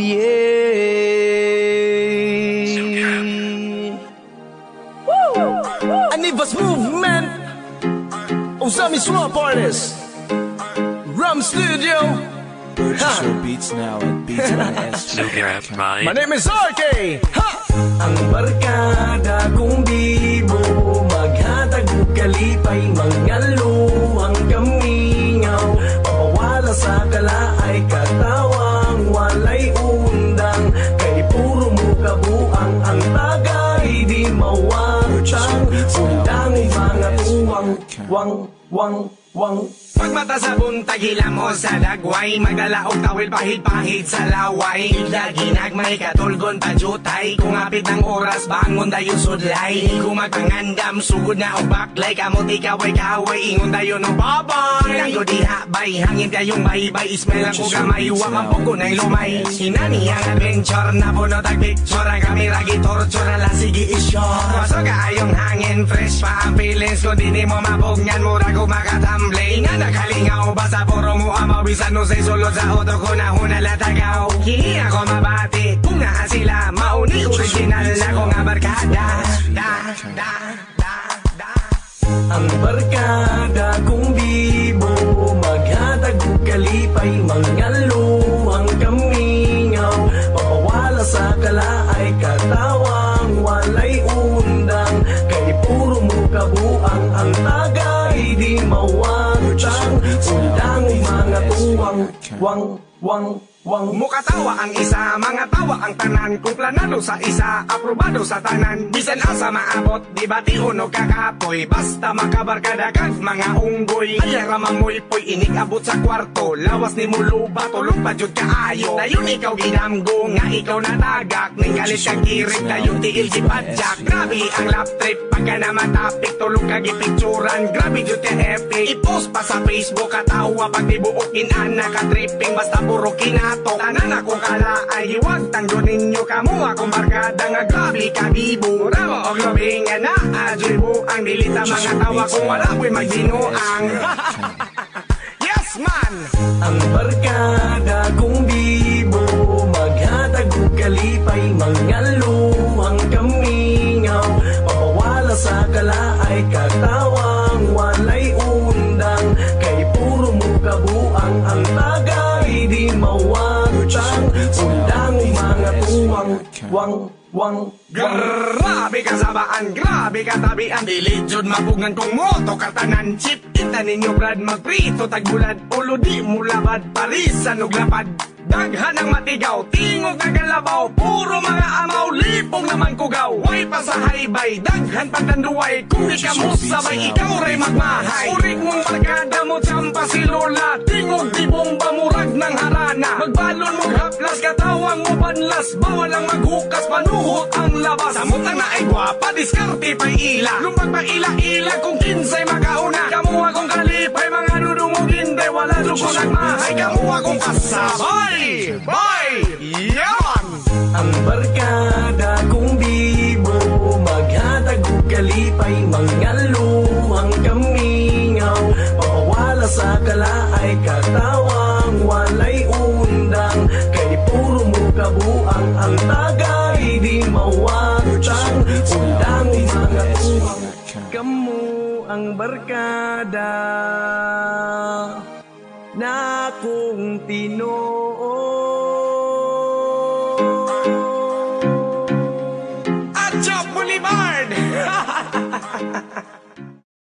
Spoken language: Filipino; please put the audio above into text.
yeah. Anivas Movement, Osami Swap Artist, Rum Studio. Purchase your beats now at Beats by My name is RK. Ha! Ang barkada kong bibo, maghatag og kalipay, mangalo ang kamingaw, papawala sa kalaay, katawang walay undang, kay puro mo kabuang, ang tagay di mawatang, undang mga tuwang, wang. Pagmata sa buntag, hila mo sa dagway, magdala og tawil pahid-pahid sa laway, lagi nagmay katulgon pajutay, kung apit ng oras bangon dayon sudlay, kung magpangandam sugod na og baklay, kamot ikaway ingon dayon og babay, layo diha bay, hangin kayong baybay, smell ang kugamay, wang pugo na ilumay, hinani ang adventure na puno tag picture, ang kamera gitorture ala sige i-shot, maso kaayong hangin, fresh pa ang feelings, kung di mo mabugnan mura ko makatamblay, nakalingaw, basta puro mo amaw, bisan no say sulod sa auto ko na hunalatagaw. Hindi ako mabati, kung naa sila, mauni original na ko nga barkada. Ang barkada kong bibo, maghatag og kalipay, mangalo ang kamingaw, papawala sa kalaay, katawang walay undang, kay puro mo kabuang, ang tagay di mawatang, undang mga tuwang, wang. Mukatawa ang isa, mga tawa ang tanan, kung planado sa isa, aprobado sa tanan, bisan asa maabot, di ba ti uno kakapoy, basta makabarkada kag mga unggoy, ayara mamoy-poy, inig abot sa kwarto, lawas ni muluba, tulog pa jud kaayo, dayon ikaw ginamgo, nga ikaw natagak, ning galit kag kirig, dayon tiil gipadyak, grabe ang lap trip, pagka na matapik, tulog kag ipicturan, grabe jud ka epic, i-post pa sa Facebook, katawa pag di buok inana ka tripping, basta puro kina tanan akong kalaay, huwag tanggo ninyo kamo akong barkada nga grabe kabibo, ramo og lobing nga na adribo, ang dilita mga tawa kung wala ko'y magdinuang. Yes man! Ang barkada kong bibo, maghatag og kalipay, mangalo ang kamingaw, papawala sa kalaay, katawang walay undang, kay puro mo kabuang, ang tagay di mawatang, undang mga tuwang, wang. Grabe kasabaan, grabe katabian, dili jud mabugnan kong moto katanan, chip kita ninyo brad, magprito tagbulad, ulo di mulabad, parisan og lapad, daghan ang matigaw, tingog na galabaw, puro mga amaw, lipong naman kugaw, way pa sa haybay, daghan pagdanduway, kung di ka mo sabay, ikaw ray magmahay, urik mong barkada mo, tsampa si Lola, tingog di bomba, murag ng harana, magbalon mo haplas, katawang mo banlas, bawal ang maghukas, panuhot ang labas, samutang na ay gwapa, diskarte pa'y ila, lumpag pa ila-ila, kung kinsay makauna, kamu akong kalipay, mga nudungog hindi, wala luko nagmahay, kamu akong kasabay. Bye! Yaman! Ang barkada kong bibo, maghatag og kalipay, mangalo ang kamingaw, papawala sa kalaay, katawang walay undang, kay puro mo kabuang, ang tagay di mawatang, undang mga tuwang, kamu ang barkada na kong Tinoo. At Chop Boulevard!